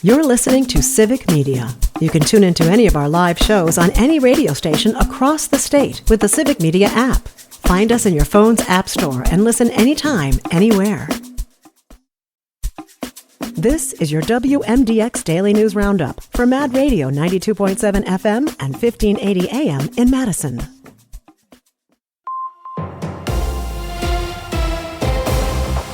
You're listening to Civic Media. You can tune into any of our live shows on any radio station across the state with the Civic Media app. Find us in your phone's app store and listen anytime, anywhere. This is your WMDX Daily News Roundup for Mad Radio 92.7 FM and 1580 AM in Madison.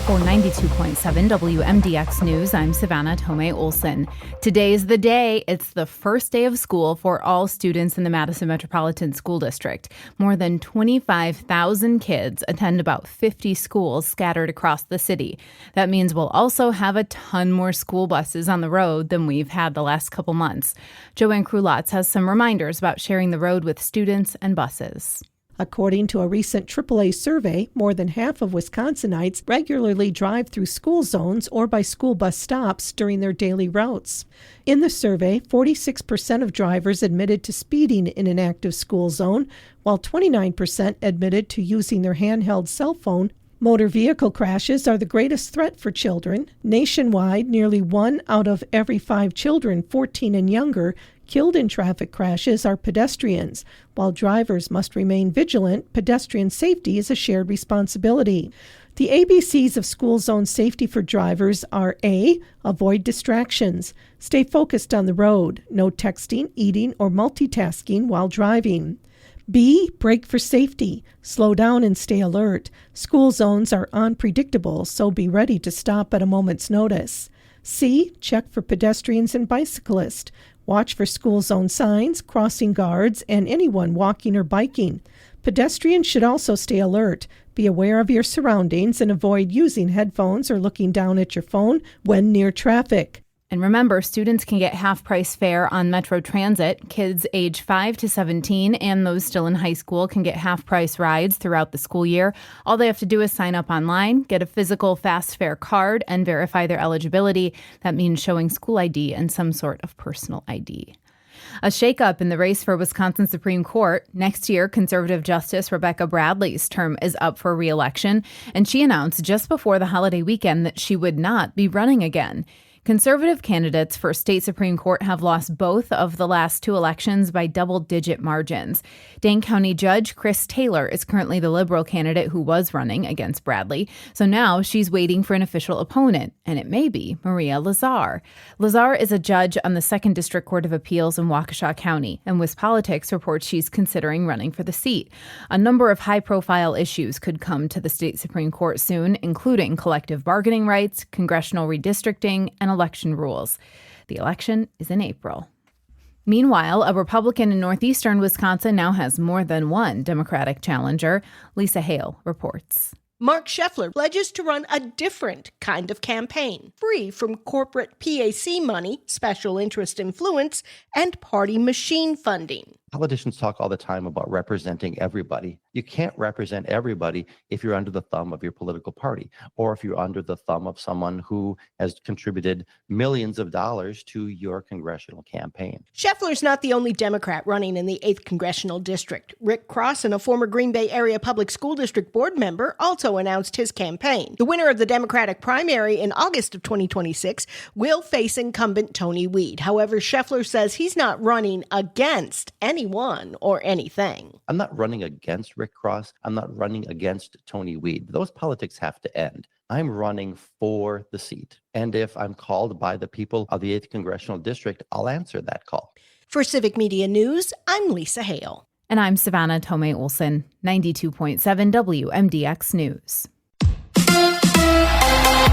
For 92.7 WMDX News, I'm Savannah Tomei-Olson. Today's the day. It's the first day of school for all students in the Madison Metropolitan School District. More than 25,000 kids attend about 50 schools scattered across the city. That means we'll also have a ton more school buses on the road than we've had the last couple months. Joanne Krulotz has some reminders about sharing the road with students and buses. According to a recent AAA survey, more than half of Wisconsinites regularly drive through school zones or by school bus stops during their daily routes. In the survey, 46% of drivers admitted to speeding in an active school zone, while 29% admitted to using their handheld cell phone. Motor vehicle crashes are the greatest threat for children. Nationwide, nearly 1 out of every 5 children 14 and younger killed in traffic crashes are pedestrians. While drivers must remain vigilant, pedestrian safety is a shared responsibility. The ABCs of school zone safety for drivers are A, avoid distractions. Stay focused on the road. No texting, eating, or multitasking while driving. B, brake for safety. Slow down and stay alert. School zones are unpredictable, so be ready to stop at a moment's notice. C, check for pedestrians and bicyclists. Watch for school zone signs, crossing guards, and anyone walking or biking. Pedestrians should also stay alert. Be aware of your surroundings and avoid using headphones or looking down at your phone when near traffic. And remember, students can get half-price fare on Metro Transit. Kids age 5 to 17 and those still in high school can get half-price rides throughout the school year. All they have to do is sign up online, get a physical fast fare card, and verify their eligibility. That means showing school ID and some sort of personal ID. A shakeup in the race for Wisconsin Supreme Court. Next year, conservative Justice Rebecca Bradley's term is up for re-election, and she announced just before the holiday weekend that she would not be running again. Conservative candidates for state Supreme Court have lost both of the last 2 elections by double-digit margins. Dane County Judge Chris Taylor is currently the Liberal candidate who was running against Bradley. So now she's waiting for an official opponent, and it may be Maria Lazar. Lazar is a judge on the 2nd District Court of Appeals in Waukesha County, and WisPolitics reports she's considering running for the seat. A number of high-profile issues could come to the state Supreme Court soon, including collective bargaining rights, congressional redistricting, and election rules. The election is in April. Meanwhile, a Republican in northeastern Wisconsin now has more than one Democratic challenger. Lisa Hale reports. Mark Scheffler pledges to run a different kind of campaign, free from corporate PAC money, special interest influence, and party machine funding. Politicians talk all the time about representing everybody. You can't represent everybody if you're under the thumb of your political party, or if you're under the thumb of someone who has contributed millions of dollars to your congressional campaign. Scheffler's not the only Democrat running in the 8th Congressional District. Rick Crossan, a former Green Bay Area Public School District board member, also announced his campaign. The winner of the Democratic primary in August of 2026 will face incumbent Tony Weed. However, Scheffler says he's not running against anyone or anything. I'm not running against Rick Cross. I'm not running against Tony Weed. Those politics have to end. I'm running for the seat. And if I'm called by the people of the 8th Congressional District, I'll answer that call. For Civic Media News, I'm Lisa Hale. And I'm Savannah Tomei-Olson, 92.7 WMDX News.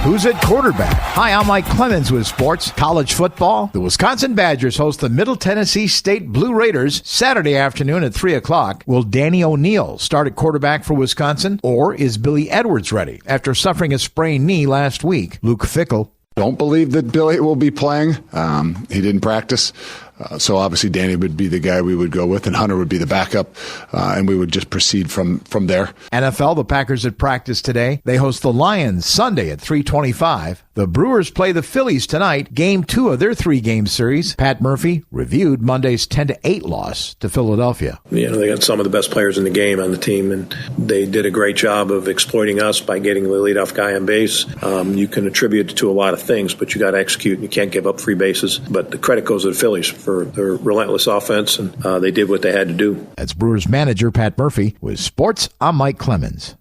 Who's at quarterback? Hi, I'm Mike Clemens with sports. College football. The Wisconsin Badgers host the Middle Tennessee State Blue Raiders Saturday afternoon at 3 o'clock. Will Danny O'Neal start at quarterback for Wisconsin, or is Billy Edwards ready after suffering a sprained knee last week? Luke Fickell. Don't believe that Billy will be playing. He didn't practice So obviously Danny would be the guy we would go with, and Hunter would be the backup, and we would just proceed from there. NFL, the Packers at practice today. They host the Lions Sunday at 3:25. The Brewers play the Phillies tonight, game 2 of their 3-game series. Pat Murphy reviewed Monday's 10-8 loss to Philadelphia. They got some of the best players in the game on the team, and they did a great job of exploiting us by getting the leadoff guy on base. You can attribute it to a lot of things, but you got to execute, and you can't give up free bases. But the credit goes to the Phillies for their relentless offense, and they did what they had to do. That's Brewers manager Pat Murphy. With sports, I'm Mike Clemens.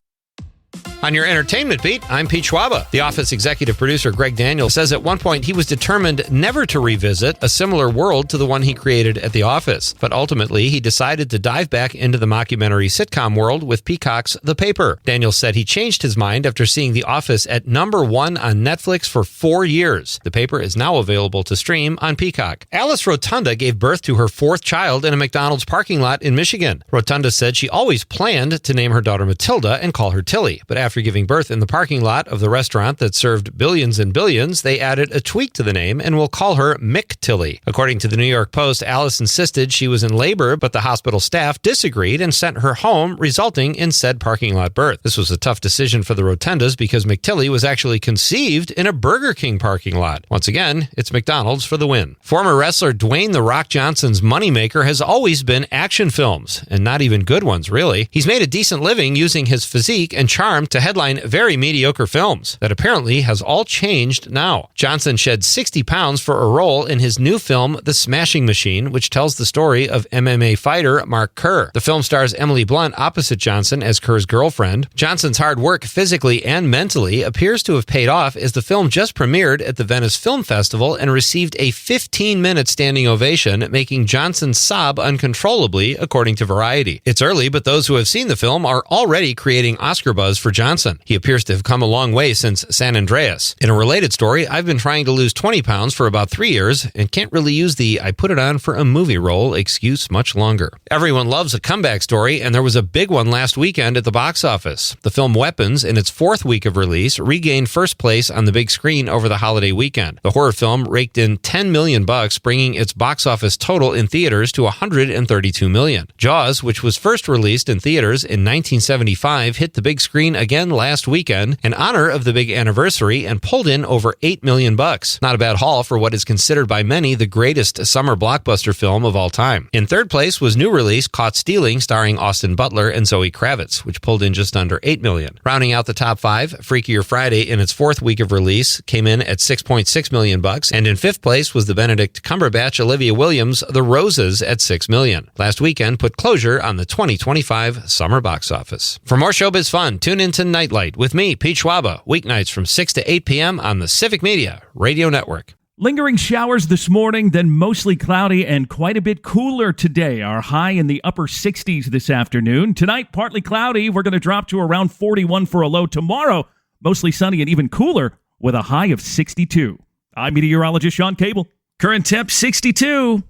On your entertainment beat, I'm Pete Schwaba. The Office executive producer Greg Daniels says at one point he was determined never to revisit a similar world to the one he created at The Office. But ultimately, he decided to dive back into the mockumentary sitcom world with Peacock's The Paper. Daniels said he changed his mind after seeing The Office at #1 on Netflix for 4 years. The Paper is now available to stream on Peacock. Alice Rotunda gave birth to her 4th child in a McDonald's parking lot in Michigan. Rotunda said she always planned to name her daughter Matilda and call her Tilly. But after giving birth in the parking lot of the restaurant that served billions and billions, they added a tweak to the name and will call her Mick Tilly. According to the New York Post, Alice insisted she was in labor, but the hospital staff disagreed and sent her home, resulting in said parking lot birth. This was a tough decision for the Rotundas because McTilly was actually conceived in a Burger King parking lot. Once again, it's McDonald's for the win. Former wrestler Dwayne "The Rock" Johnson's moneymaker has always been action films, and not even good ones, really. He's made a decent living using his physique and charm to headline very mediocre films. That apparently has all changed now. Johnson shed 60 pounds for a role in his new film, The Smashing Machine, which tells the story of MMA fighter Mark Kerr. The film stars Emily Blunt opposite Johnson as Kerr's girlfriend. Johnson's hard work physically and mentally appears to have paid off, as the film just premiered at the Venice Film Festival and received a 15-minute standing ovation, making Johnson sob uncontrollably, according to Variety. It's early, but those who have seen the film are already creating Oscar buzz for Johnson. He appears to have come a long way since San Andreas. In a related story, I've been trying to lose 20 pounds for about 3 years and can't really use the "I put it on for a movie" role excuse much longer. Everyone loves a comeback story, and there was a big one last weekend at the box office. The film Weapons, in its 4th week of release, regained first place on the big screen over the holiday weekend. The horror film raked in $10 million, bringing its box office total in theaters to $132 million. Jaws, which was first released in theaters in 1975, hit the big screen again last weekend in honor of the big anniversary and pulled in over $8 million. Not a bad haul for what is considered by many the greatest summer blockbuster film of all time. In 3rd place was new release Caught Stealing, starring Austin Butler and Zoe Kravitz, which pulled in just under $8 million. Rounding out the top 5, Freakier Friday, in its 4th week of release, came in at $6.6 million, and in 5th place was the Benedict Cumberbatch Olivia Williams The Roses at $6 million. Last weekend put closure on the 2025 summer box office. For more showbiz fun, tune in to Nightlight with me, Pete Schwaba, weeknights from 6 to 8 p.m. on the Civic Media Radio Network. Lingering showers this morning, then mostly cloudy and quite a bit cooler today. Our high in the upper 60s this afternoon. Tonight, partly cloudy. We're going to drop to around 41 for a low. Tomorrow, mostly sunny and even cooler with a high of 62. I'm meteorologist Sean Cable. Current temp 62.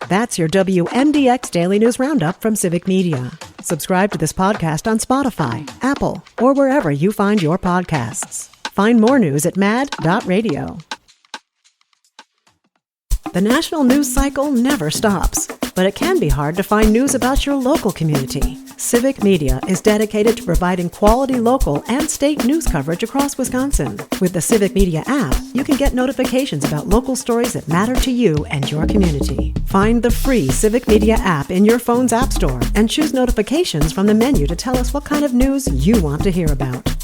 That's your WMDX Daily News Roundup from Civic Media. Subscribe to this podcast on Spotify, Apple, or wherever you find your podcasts. Find more news at mad.radio. The national news cycle never stops, but it can be hard to find news about your local community. Civic Media is dedicated to providing quality local and state news coverage across Wisconsin. With the Civic Media app, you can get notifications about local stories that matter to you and your community. Find the free Civic Media app in your phone's app store and choose notifications from the menu to tell us what kind of news you want to hear about.